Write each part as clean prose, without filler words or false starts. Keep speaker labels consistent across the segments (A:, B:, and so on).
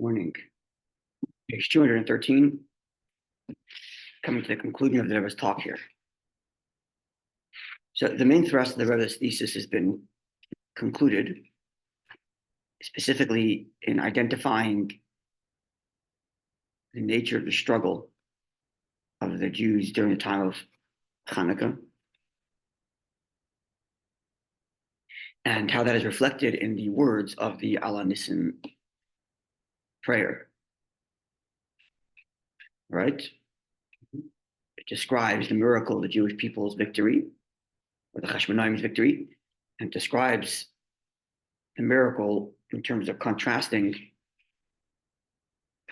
A: Morning. Page 213, coming to the conclusion of the Rebbe's talk here. So the main thrust of the Rebbe's thesis has been concluded, specifically in identifying the nature of the struggle of the Jews during the time of Chanukah, and how that is reflected in the words of the Ala Nisim prayer. Right? It describes the miracle of the Jewish people's victory, or the Hashmonaim's victory, and describes the miracle in terms of contrasting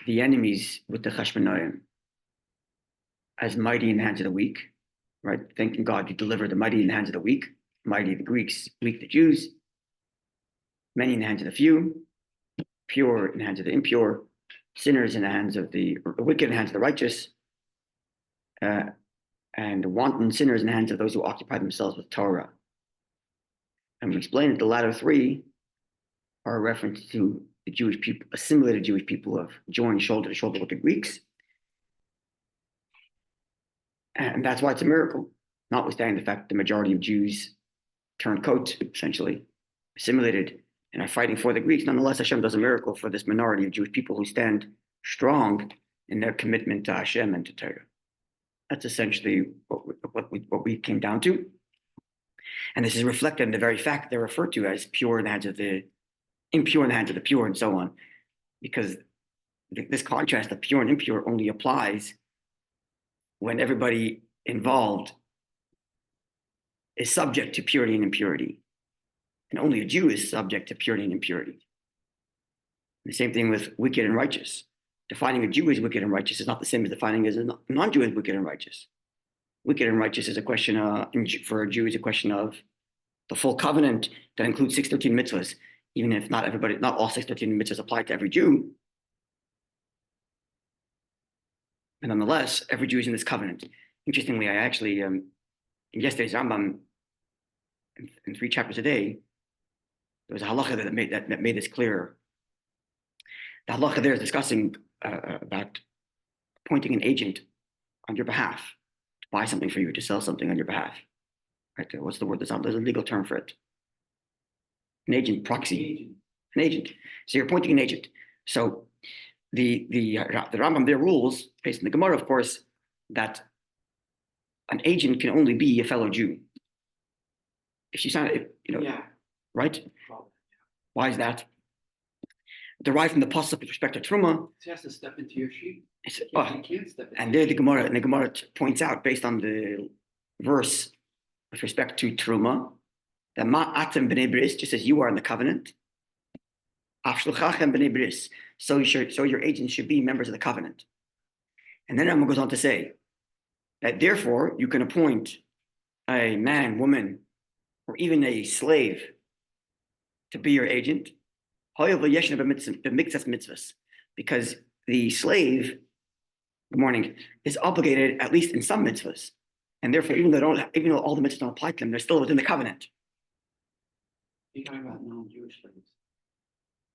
A: the enemies with the Hashmonaim as mighty in the hands of the weak, right? Thanking God you deliver the mighty in the hands of the weak, mighty the Greeks, weak the Jews, many in the hands of the few, pure in the hands of the impure, sinners in the hands of the wicked in the hands of the righteous, and wanton sinners in the hands of those who occupy themselves with Torah. And we explained that the latter three are a reference to the Jewish people, assimilated Jewish people of joined shoulder to shoulder with the Greeks. And that's why it's a miracle, notwithstanding the fact that the majority of Jews turned coat, essentially, assimilated, and are fighting for the Greeks. Nonetheless, Hashem does a miracle for this minority of Jewish people who stand strong in their commitment to Hashem and to Torah. That's essentially what we came down to. And this is reflected in the very fact that they're referred to as pure in the hands of the impure in the hands of the pure, and so on. Because this contrast of pure and impure only applies when everybody involved is subject to purity and impurity. And only a Jew is subject to purity and impurity. The same thing with wicked and righteous. Defining a Jew as wicked and righteous is not the same as defining as a non-Jew as wicked and righteous. Wicked and righteous is a question, for a Jew, is a question of the full covenant that includes 613 mitzvahs, even if not all 613 mitzvahs apply to every Jew. And nonetheless, every Jew is in this covenant. Interestingly, I actually, in yesterday's Rambam, in 3 chapters a day, there was a halacha that made this clearer. The halacha there is discussing about appointing an agent on your behalf to buy something for you, to sell something on your behalf. Right? What's the word? There's a legal term for it. An agent, proxy, an agent. So you're appointing an agent. So the Rambam there rules, based on the Gemara, of course, that an agent can only be a fellow Jew. If you sign it, right? Why is that? Derived from the pasuk with respect to truma.
B: He has to step into your sheep. He can't step into
A: and there the Gemara points out, based on the verse with respect to truma, that ma atem b'nei bris, just as you are in the covenant, afshluchachem b'nei bris, so your agents should be members of the covenant. And then Rambam goes on to say that therefore you can appoint a man, woman, or even a slave to be your agent, because the slave, good morning, is obligated at least in some mitzvahs, and therefore even though all the mitzvahs don't apply to them, they're still within the covenant.
B: You're talking about non-Jewish slaves.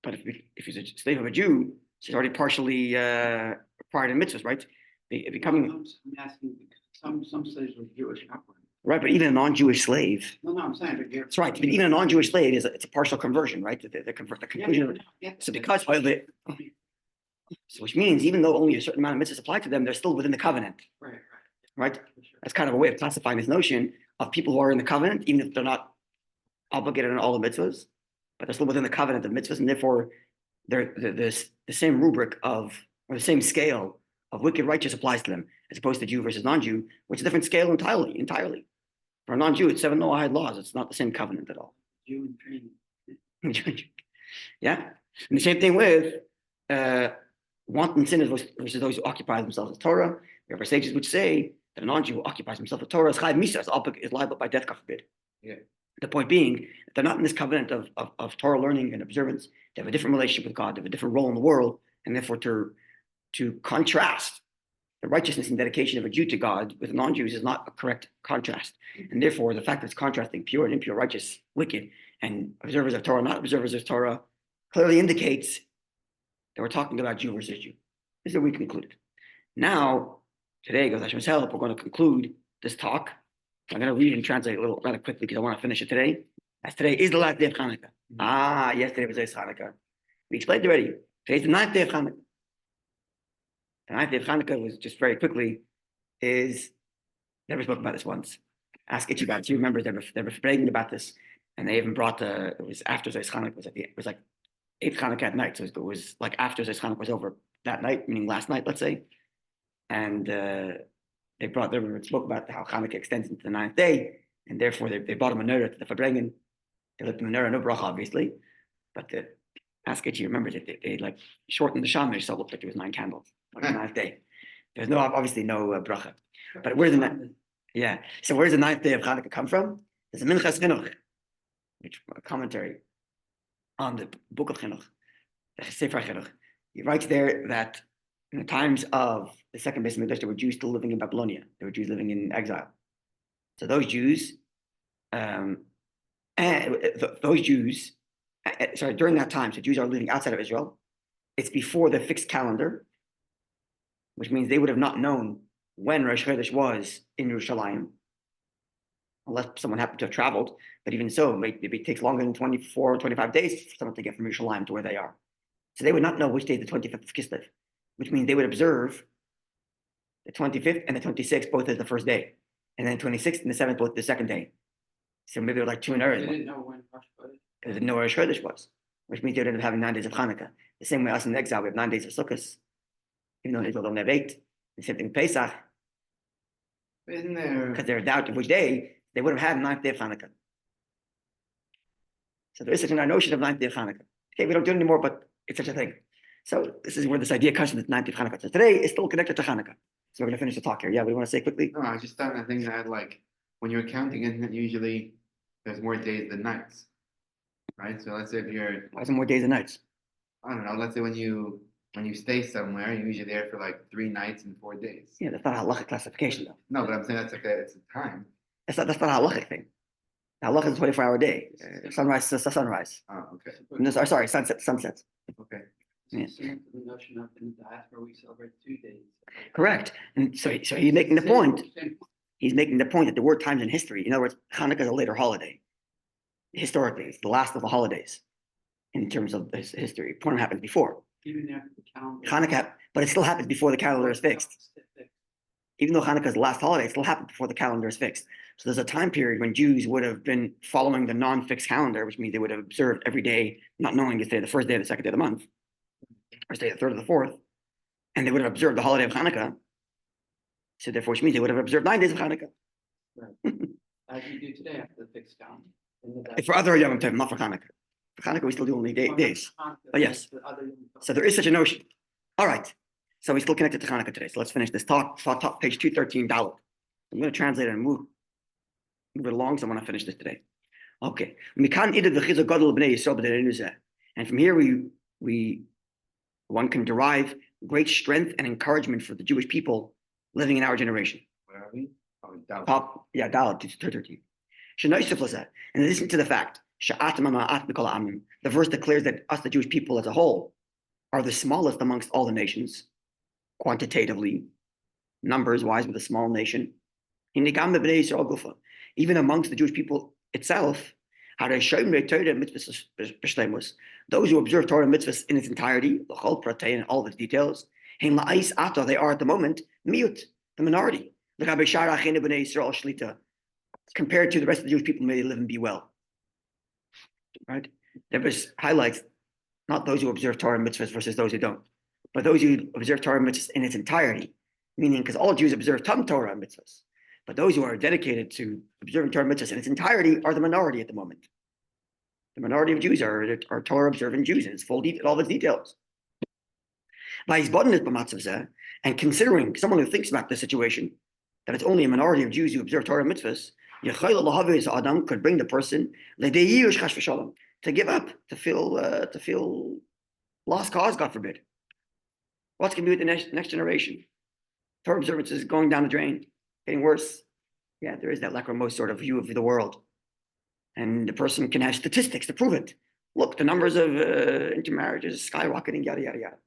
A: But if he's a slave of a Jew, he's already partially required in mitzvahs, right? Becoming.
B: I'm asking, some slaves were Jewish upward.
A: Right, but even a non-Jewish slave.
B: No, I'm saying.
A: That's right. But even a non-Jewish slave it's a partial conversion, right? The conclusion. So because so which means even though only a certain amount of mitzvahs apply to them, they're still within the covenant. Right. That's kind of a way of classifying this notion of people who are in the covenant, even if they're not obligated on all the mitzvahs, but they're still within the covenant of mitzvahs, and therefore they're the same rubric or the same scale of wicked righteous applies to them, as opposed to Jew versus non-Jew, which is a different scale entirely. For a non-Jew, it's 7 Noahide laws. It's not the same covenant at all.
B: Jew and training.
A: Yeah. And the same thing with wanton sinners versus those who occupy themselves with Torah. There are sages which say that a non-Jew who occupies himself with Torah is chayv misa, is liable by death, God forbid.
B: Yeah.
A: The point being, they're not in this covenant of Torah learning and observance. They have a different relationship with God. They have a different role in the world. And therefore, to contrast the righteousness and dedication of a Jew to God with non-Jews is not a correct contrast. And therefore, the fact that it's contrasting pure and impure, righteous, wicked, and observers of Torah, not observers of Torah, clearly indicates They were talking about Jew versus Jew. This is what we concluded. Now, today, with Hashem's help, we're going to conclude this talk. I'm going to read and translate a little rather quickly because I want to finish it today. As today is the last day of Hanukkah. Yesterday was Hanukkah. We explained already. Today's the 9th day of Hanukkah. The 9th day of Hanukkah was just very quickly never spoke about this once. Ask Itchy about it. She remembers they were bragging about this, and they even brought it was after Zayis Hanukkah. It was like 8th Hanukkah at night, so it was like after Zayis Hanukkah was over that night, meaning last night, let's say. And they spoke about how Hanukkah extends into the 9th day, and therefore they brought a menorah to the Fabrengen. They lit the menorah, no bracha, obviously, but the Ask Itchy remembers it. They like shortened the shamash, so it looked like there was 9 candles on the 9th day. There's obviously no bracha. But where's the 9th? Yeah. So where's the 9th day of Hanukkah come from? There's a Minchas Chinuch, which a commentary on the book of Chinuch, the Sefer Chinuch. He writes there that in the times of the second Beis Hamikdash, there were Jews still living in Babylonia. There were Jews living in exile. So those Jews, during that time, so Jews are living outside of Israel. It's before the fixed calendar, which means they would have not known when Rosh Chodesh was in Yerushalayim, unless someone happened to have traveled. But even so, maybe it takes longer than 24 or 25 days for someone to get from Yerushalayim to where they are. So they would not know which day the 25th of Kislev, which means they would observe the 25th and the 26th both as the first day, and then 26th and the 7th both the second day. So maybe they're like 2 in a row.
B: They didn't know when Rosh Chodesh.
A: They didn't know where Rosh Chodesh was, which means they would end up having 9 days of Hanukkah. The same way us in exile, we have 9 days of Sukkot, even though in Israel don't have 8. The same thing with Pesach.
B: Isn't there?
A: Because they're a doubt of which day, they would have had 9th day of Hanukkah. So there is such a notion of 9th day of Hanukkah. Okay, we don't do it anymore, but it's such a thing. So this is where this idea comes from, the 9th day of Hanukkah. So today is still connected to Hanukkah. So we're going to finish the talk here. Yeah, what do you want to say quickly?
C: No, I just thought I think that like when you're counting it, usually there's more days than nights, right? So let's say if you're,
A: Why is there more days and nights?
C: I don't know, let's say when you stay somewhere, you're usually there for like 3 nights and 4 days.
A: Yeah, that's not a halachic classification, though.
C: No, but I'm saying it's a time.
A: That's not a halachic thing. The halachic is a 24-hour day. Sunrise to sunrise.
C: Oh, okay,
A: No, sorry, sunset to sunset.
C: okay.
A: Yeah.
B: Similar to the notion of in the diaspora, we celebrate 2 days.
A: Correct. And so he's making the point. He's making the point that there were times in history. In other words, Hanukkah is a later holiday. Historically, it's the last of the holidays in terms of this history. Purim happens before
B: Even after the calendar.
A: Hanukkah, but it still happens before the calendar is fixed. Even though Hanukkah is the last holiday, it still happens before the calendar is fixed. So there's a time period when Jews would have been following the non-fixed calendar, which means they would have observed every day, not knowing it's the first day of the second day of the month, or say the third or the fourth, and they would have observed the holiday of Hanukkah. So therefore, which means they would have observed 9 days of Hanukkah.
B: As you do today after the fixed calendar.
A: For other Yom Tov, not for Hanukkah. For Hanukkah, we still do only days. But yes. So there is such a notion. All right. So we're still connected to Hanukkah today. So let's finish this talk. Page 213, Dalet. I'm going to translate it and move it along. So I want to finish this today. Okay. And from here, one can derive great strength and encouragement for the Jewish people living in our generation.
C: Where are we? Oh, down.
A: Dalet 213. And in addition to the fact, the verse declares that us, the Jewish people as a whole, are the smallest amongst all the nations, quantitatively, numbers-wise, with a small nation. Even amongst the Jewish people itself, those who observe Torah mitzvahs in its entirety, the whole pratei and all of its details, they are at the moment the minority. Compared to the rest of the Jewish people, may they live and be well. Right? Rebbe highlights not those who observe Torah mitzvahs versus those who don't, but those who observe Torah mitzvahs in its entirety, meaning because all Jews observe some Torah mitzvahs, but those who are dedicated to observing Torah mitzvahs in its entirety are the minority at the moment. The minority of Jews are Torah observant Jews in its full detail, all of its details. And considering someone who thinks about the situation, that it's only a minority of Jews who observe Torah mitzvahs, Adam could bring the person to give up, to feel lost cause, God forbid. What's going to be with the next generation? Torah observance is going down the drain, getting worse. Yeah, there is that lachrymose sort of view of the world. And the person can have statistics to prove it. Look, the numbers of intermarriages skyrocketing, yada, yada, yada.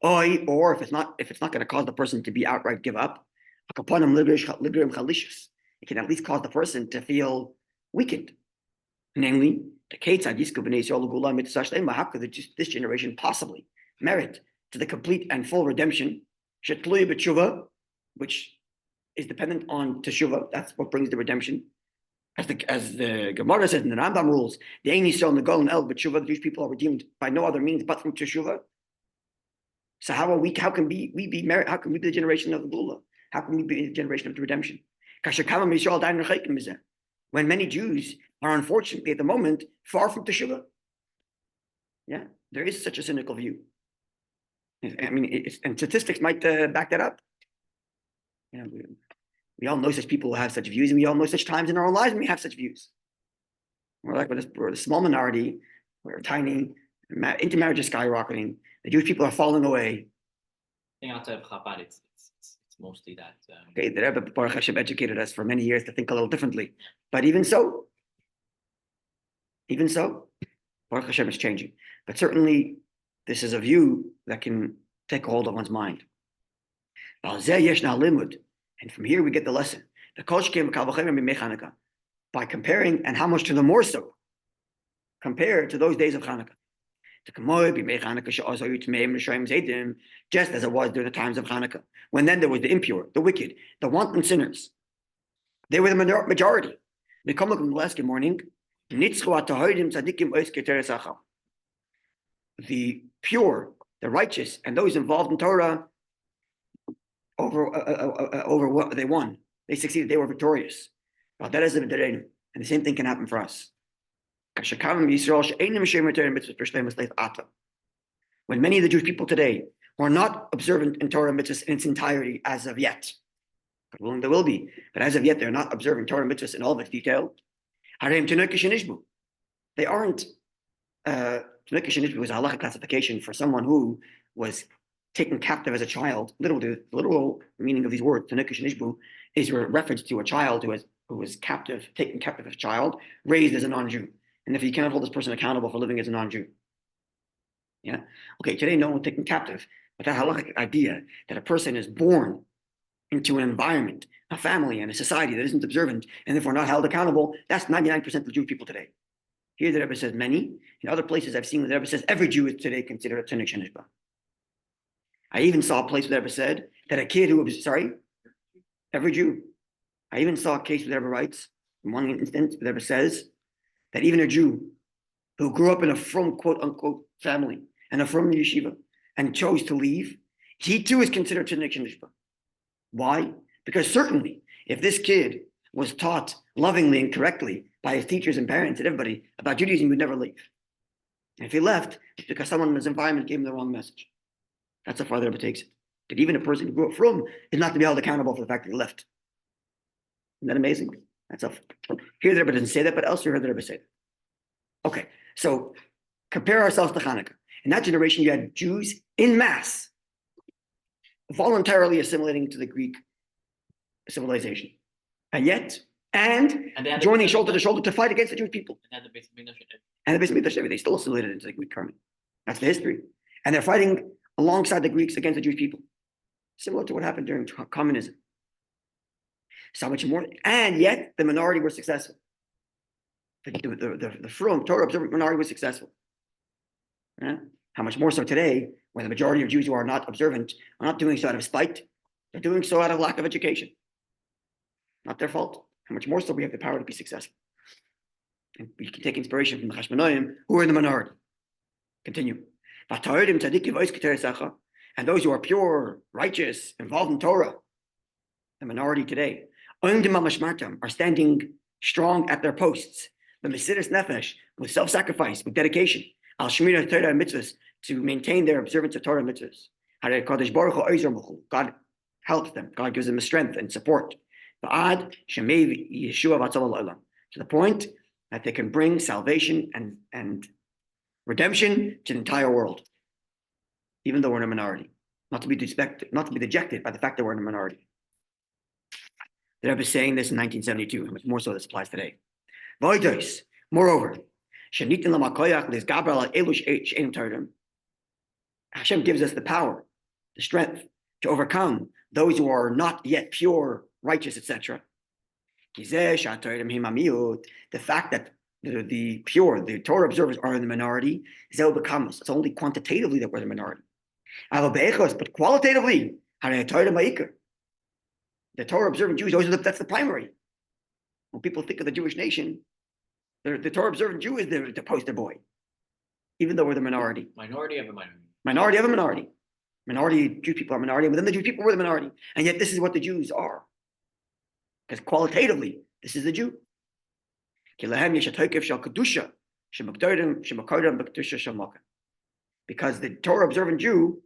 A: Or if it's not going to cause the person to be outright give up, it can at least cause the person to feel weakened. Namely, the how could this generation possibly merit to the complete and full redemption, which is dependent on teshuvah? That's what brings the redemption. As the Gemara says in the Rambam rules, the Ein Yisrael and the Golem El b'teshuvah, the Jewish people are redeemed by no other means but from teshuvah. So how can we be merit? How can we be the generation of the Gula? How can we be the generation of the redemption? When many Jews are unfortunately at the moment far from teshuvah. Yeah, there is such a cynical view. I mean, and statistics might back that up. You know, we all know such people who have such views, and we all know such times in our own lives when we have such views. We're a small minority, we're tiny, intermarriage is skyrocketing, the Jewish people are falling away.
B: I think outside of Chabad, it's mostly that.
A: Okay, the Rebbe Baruch Hashem educated us for many years to think a little differently. But even so, Baruch Hashem is changing. But certainly, this is a view that can take a hold of one's mind. And from here we get the lesson. By comparing, and how much to the more so, compared to those days of Chanukah. Just as it was during the times of Chanukah, when then there was the impure, the wicked, the wanton sinners. They were the majority. We come up in the last morning. The pure, the righteous, and those involved in Torah over what they won. They succeeded. They were victorious. And the same thing can happen for us. When many of the Jewish people today are not observant in Torah mitzvahs in its entirety as of yet, God willing there will be, but as of yet they're not observing Torah mitzvahs in all of its detail. They aren't. Tanukah Shenishbu was a halachic classification for someone who was taken captive as a child. The literal meaning of these words, Tanukah Shenishbu, is a reference to a child who was captive, taken captive as a child, raised as a non-Jew. And if you cannot hold this person accountable for living as a non-Jew. Yeah. Okay, today no one taken captive, but that halachic idea that a person is born into an environment, a family, and a society that isn't observant, and therefore not held accountable, that's 99% of the Jewish people today. Here the Rebbe says many. In other places I've seen where the Rebbe says every Jew is today considered a Tanukah Shenishbu. I even saw a place where the Rebbe said that a kid who was, every Jew. I even saw a case where the Rebbe writes, in one instance, the Rebbe says that even a Jew who grew up in a frum, quote unquote, family and a frum yeshiva and chose to leave, he too is considered Tanukah Shenishbu. Why? Because certainly, if this kid was taught lovingly and correctly by his teachers and parents and everybody about Judaism, he would never leave. And if he left, it's because someone in his environment gave him the wrong message. That's how far the Rebbe takes it. That even a person who grew up from is not to be held accountable for the fact that he left. Isn't that amazing? That's a, here the Rebbe doesn't say that, but elsewhere heard the Rebbe say that. Okay, so compare ourselves to Hanukkah. In that generation, you had Jews in mass voluntarily assimilating to the Greek civilization. And joining shoulder to shoulder to fight against the Jewish people. And the Beis Mikdash, they still assimilated into the Greek army. That's the history. And they're fighting alongside the Greeks against the Jewish people. Similar to what happened during communism. So much more, and yet the minority were successful. The frum, Torah observant minority was successful. Yeah? How much more so today, when the majority of Jews who are not observant are not doing so out of spite, they're doing so out of lack of education. Not their fault. How much more so we have the power to be successful. And we can take inspiration from the Chashmonaim, who are in the minority. Continue. And those who are pure, righteous, involved in Torah, the minority today, are standing strong at their posts, with self-sacrifice, with dedication, to maintain their observance of Torah mitzvahs. God helps them. God gives them the strength and support. To the point that they can bring salvation and redemption to the entire world, even though we're in a minority. Not to be dejected by the fact that we're in a minority. The Rebbe is saying this in 1972, how much more so this applies today. Moreover, Hashem gives us the power the strength to overcome those who are not yet pure, righteous, etc. The fact that the pure, the Torah observers are in the minority, it's only quantitatively that we're the minority. But qualitatively, the Torah observant Jews, that's the primary. When people think of the Jewish nation, the Torah observant Jew is the poster boy, even though we're the minority.
B: Minority of a minority.
A: Minority of a minority. Minority Jewish people are minority, and within the Jewish people, we're the minority. And yet this is what the Jews are. Because qualitatively, this is the Jew. Because the Torah observant Jew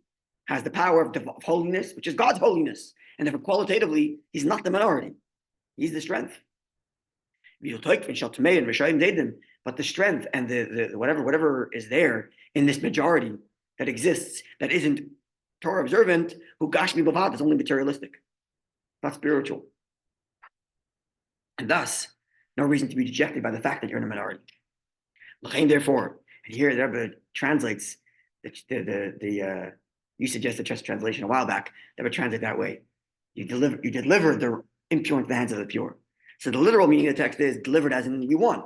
A: has the power of holiness, which is God's holiness. And therefore, qualitatively, he's not the minority. He's the strength. But the strength and the whatever is there in this majority that exists, that isn't Torah observant, who gashmi bavad, is only materialistic, not spiritual. And thus, no reason to be dejected by the fact that you're in a minority. Therefore, and here the Rebbe translates you suggested just translation a while back. The Rebbe translate that way. You deliver the impure into the hands of the pure. So the literal meaning of the text is delivered as in we won.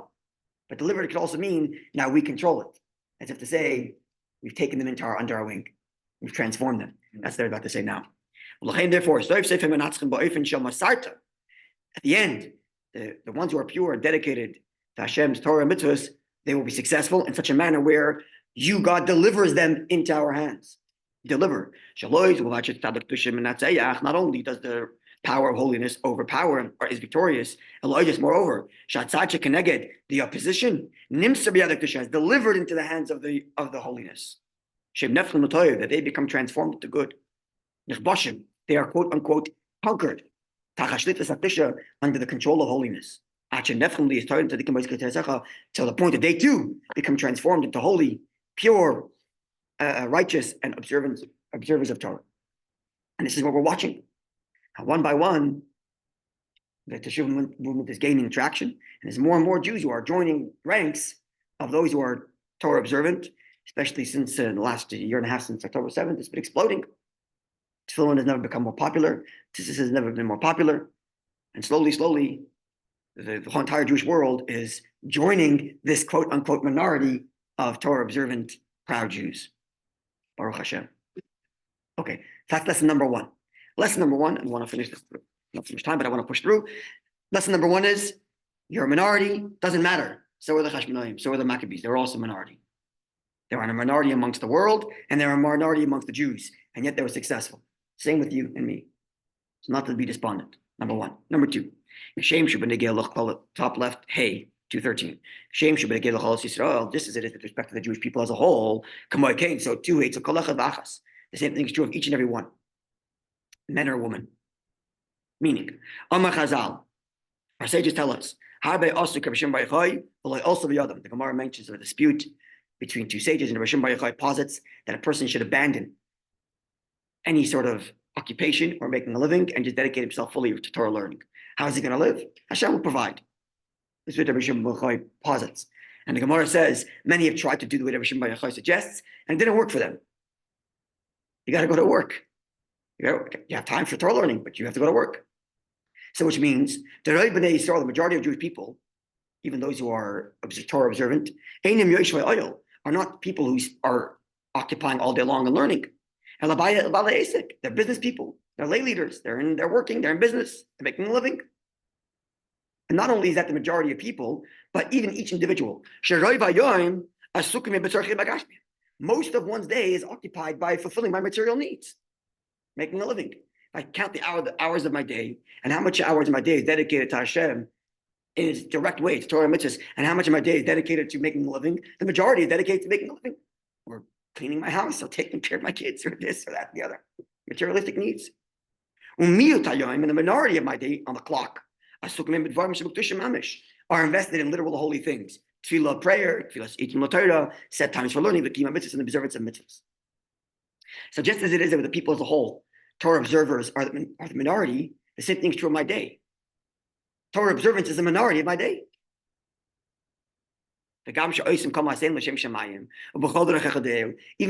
A: But delivered could also mean now we control it. As if to say, we've taken them under our wing. We've transformed them. That's what they're about to say now. Therefore, at the end, the ones who are pure and dedicated to Hashem's Torah and mitzvahs, they will be successful in such a manner where you, God, delivers them into our hands. Deliver. Not only does the power of holiness overpower or is victorious, moreover, the opposition, is delivered into the hands of the holiness. That they become transformed to good. They are quote unquote conquered under the control of holiness. Till the point that they too become transformed into holy, pure, righteous, and observers of Torah. And this is what we're watching. Now, one by one, the Teshuvah movement is gaining traction, and there's more and more Jews who are joining ranks of those who are Torah observant, especially since the last year and a half since October 7th, it's been exploding. Tefillin has never become more popular. Tzitzis has never been more popular. And slowly, the whole entire Jewish world is joining this quote-unquote minority of Torah-observant, proud Jews. Baruch Hashem. Okay, that's lesson number one. Lesson number one, and I want to finish this, not so much time, but I want to push through. Lesson number one is, you're a minority, doesn't matter. So are the Hashmonaim, so are the Maccabees. They're also a minority. They were a minority amongst the world, and they're a minority amongst the Jews, and yet they were successful. Same with you and me. So not to be despondent, number one. Number two, top left, hey, 213. Shame should be Yisrael. Just as it is with respect to the Jewish people as a whole. So too, the same thing is true of each and every one, men or women. Meaning, Amar Chazal, our sages tell us, the Gemara mentions a dispute between two sages, and Rabbi Shimon Bar Yochai posits that a person should abandon any sort of occupation or making a living and just dedicate himself fully to Torah learning. How is he going to live? Hashem will provide. This is what Rabbi Shimon Bar Yochai posits. And the Gemara says, many have tried to do the way Rabbi Shimon Bar Yochai suggests, and it didn't work for them. You got to go to work. You have time for Torah learning, but you have to go to work. So which means, the majority of Jewish people, even those who are Torah observant, are not people who are occupying all day long and learning. They're business people. They're lay leaders. They're working. They're in business. They're making a living. And not only is that the majority of people, but even each individual. Most of one's day is occupied by fulfilling my material needs, making a living. If I count the hours of my day and how much hours of my day is dedicated to Hashem in its direct way, to Torah mitzvahs, and how much of my day is dedicated to making a living, the majority is dedicated to making a living, or cleaning my house, or taking care of my kids, or this, or that, and the other. Materialistic needs. And the minority of my day on the clock are invested in literal holy things. Tefillah, prayer, tefillah, set times for learning, the mitzvahs, and the observance of mitzvahs. So just as it is with the people as a whole, Torah observers are the minority, the same thing is true of my day. Torah observance is the minority of my day. Even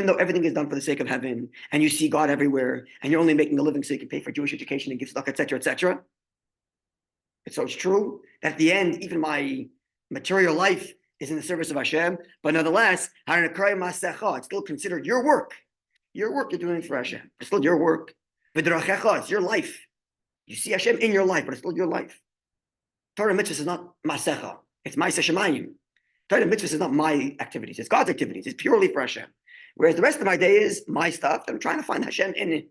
A: though everything is done for the sake of heaven, and you see God everywhere, and you're only making a living so you can pay for Jewish education and give stuff, etc., etc. So it's true that at the end, even my material life is in the service of Hashem, but nonetheless, it's still considered your work. Your work you're doing for Hashem. It's still your work. It's your life. You see Hashem in your life, but it's still your life. Torah mitzvahs is not masecha. It's ma'aseh shemayim. Torah mitzvahs is not my activities. It's God's activities. It's purely for Hashem. Whereas the rest of my day is my stuff. I'm trying to find Hashem in it.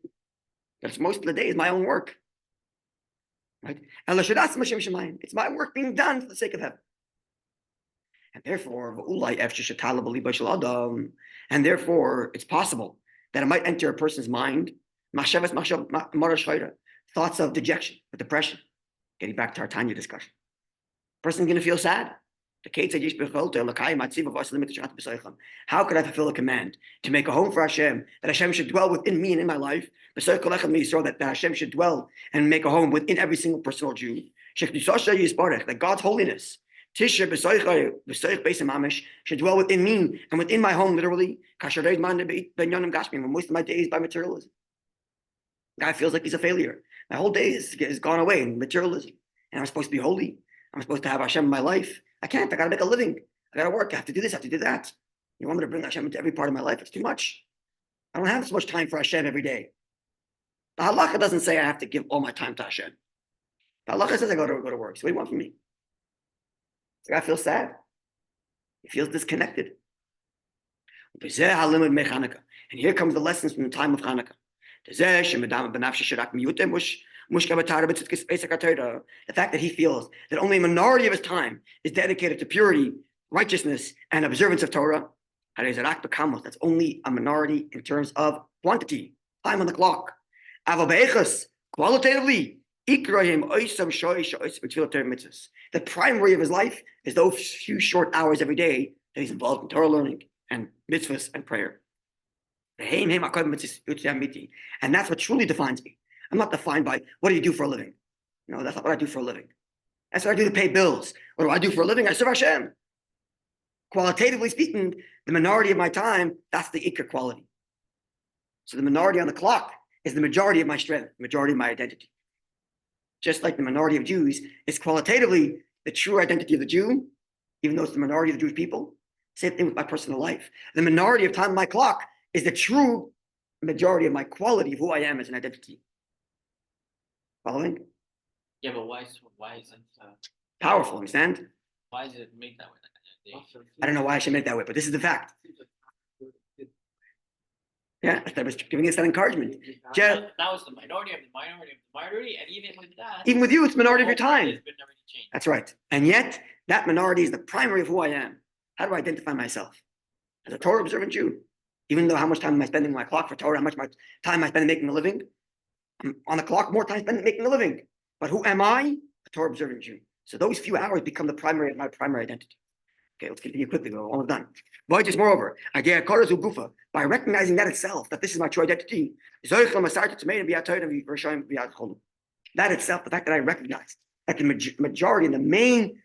A: That's most of the day is my own work. Right? It's my work being done for the sake of heaven. And therefore, it's possible that it might enter a person's mind thoughts of dejection, or depression. Getting back to our Tanya discussion. Person's going to feel sad. How could I fulfill a command to make a home for Hashem, that Hashem should dwell within me and in my life? That Hashem should dwell and make a home within every single personal Jew. That God's holiness should dwell within me and within my home, literally. When most of my days by materialism. Guy feels like he's a failure. My whole day is gone away in materialism. And I'm supposed to be holy. I'm supposed to have Hashem in my life. I can't. I got to make a living. I got to work. I have to do this. I have to do that. You want me to bring Hashem into every part of my life? It's too much. I don't have so much time for Hashem every day. The halacha doesn't say I have to give all my time to Hashem. The halacha says I go to work. So what do you want from me? The guy feels sad. He feels disconnected. And here comes the lessons from the time of Hanukkah. The fact that he feels that only a minority of his time is dedicated to purity, righteousness, and observance of Torah. That's only a minority in terms of quantity, time on the clock. Qualitatively, the primary of his life is those few short hours every day that he's involved in Torah learning and mitzvahs and prayer. And that's what truly defines me. I'm not defined by what do you do for a living. No, that's not what I do for a living. That's what I do to pay bills. What do I do for a living? I serve Hashem. Qualitatively speaking, the minority of my time, that's the ikar quality. So the minority on the clock is the majority of my strength, the majority of my identity. Just like the minority of Jews is qualitatively the true identity of the Jew, even though it's the minority of the Jewish people. Same thing with my personal life. The minority of time on my clock is the true majority of my quality of who I am as an identity. Following?
B: Yeah, but why isn't
A: Powerful, understand?
B: why is it made that way?
A: I don't know why I should make it that way, but this is the fact. Yeah, I was giving us that encouragement.
B: That was the minority of the minority of the minority, and even with that,
A: Even with you, it's minority of your
B: the whole
A: time.
B: has been already changed.
A: That's right. And yet, that minority is the primary of who I am. How do I identify myself? As a Torah observant Jew. Even though how much time am I spending on my clock for Torah, how much time am I spending making a living? I'm on the clock, more time spent making a living. But who am I? A Torah observant Jew. So those few hours become the primary of my primary identity. Okay, let's continue quickly. We're almost done. But moreover, by recognizing that itself, that this is my true identity, that itself, the fact that I recognize that the majority and the main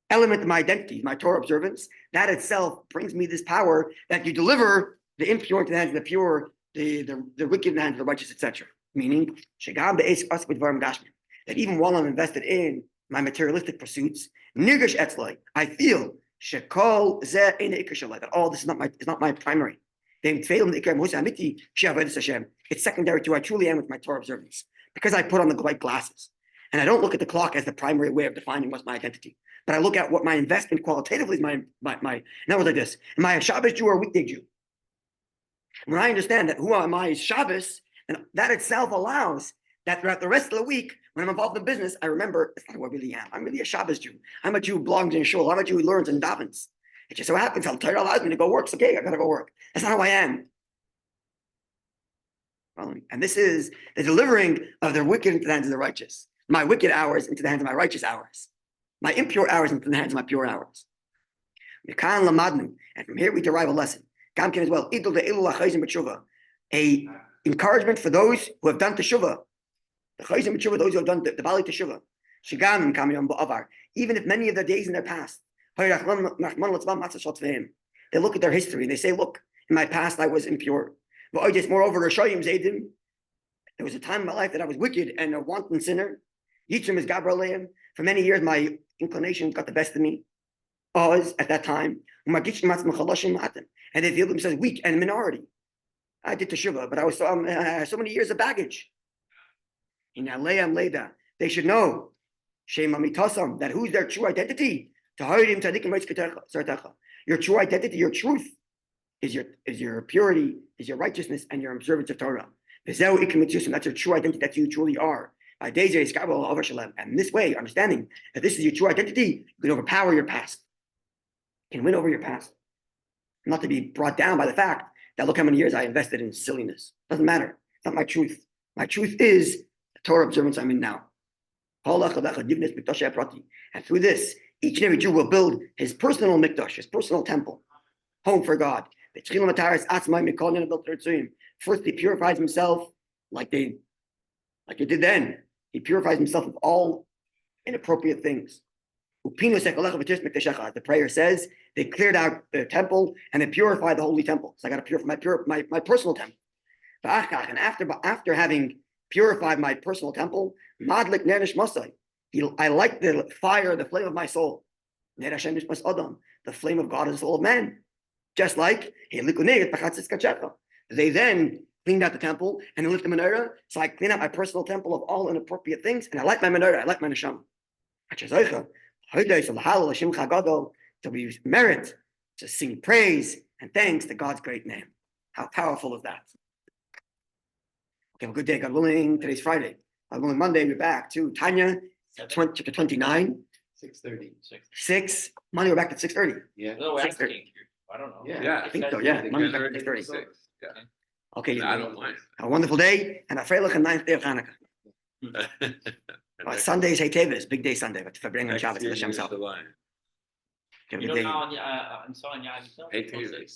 A: element of my identity, my Torah observance, that itself brings me this power that you deliver the impure into the hands of the pure, the wicked in the hands of the righteous, etc. Meaning, that even while I'm invested in my materialistic pursuits, I feel that all this is not my primary. It's secondary to who I truly am with my Torah observance. Because I put on the white glasses. And I don't look at the clock as the primary way of defining what's my identity. But I look at what my investment qualitatively is my now like this. Am I a Shabbos Jew or a weekday Jew? When I understand that who am I is Shabbos, and that itself allows that throughout the rest of the week, when I'm involved in business, I remember it's not who I really am. I'm really a Shabbos Jew. I'm a Jew who belongs in a shul. I'm a Jew who learns and davens. It just so happens Torah allows me to go work. So okay, I gotta go work. That's not who I am. And this is the delivering of the wicked into the hands of the righteous. My wicked hours into the hands of my righteous hours. My impure hours into the hands of my pure hours. And from here we derive a lesson. As well, a encouragement for those who have done teshuvah. The chayzim teshuvah, those who have done the Baal Teshuvah. Even if many of their days in their past They look at their history and they say, look, in my past I was impure. Moreover, there was a time in my life that I was wicked and a wanton sinner. For many years, my inclinations got the best of me. At that time, and they feel themselves weak and minority. I did teshuvah, but I was so many years of baggage. They should know that who's their true identity. Your true identity, your truth, is your purity, is your righteousness, and your observance of Torah. That's your true identity, that you truly are. And this way, understanding that this is your true identity, you can overpower your past. You can win over your past. Not to be brought down by the fact that look how many years I invested in silliness. Doesn't matter. It's not my truth. My truth is the Torah observance I'm in now. And through this, each and every Jew will build his personal mikdash, his personal temple, home for God. First, he purifies himself like they did then. He purifies himself of all inappropriate things. The prayer says they cleared out the temple and they purified the holy temple. So I got to purify my personal temple. And after having purified my personal temple, I like the fire, the flame of my soul. The flame of God is the soul of man. Just like they then cleaned out the temple and lit the menorah. So I clean out my personal temple of all inappropriate things, and I like my menorah, I like my neshama. To be merit, to sing praise and thanks to God's great name. How powerful is that? Okay, have a good day, God willing. Today's Friday. God willing, Monday, we're back to Tanya, chapter 29.
C: 6:30.
A: 6. Monday, we're back at 6:30.
C: Yeah.
B: No,
A: 6:30.
B: I don't know.
C: Yeah.
A: I think so, yeah. Monday, back at 6:30.
D: Yeah.
A: Okay,
D: I don't mind.
A: have a wonderful day, and a freilich and 9th day of Hanukkah. Sunday's Hey Tevis, big day Sunday, but for bringing Shabbos to the Shem's help.
D: July.
A: Have a
B: You
A: good
B: know
A: day.
B: now on Yom Kippur,
D: Hey, Tuesdays.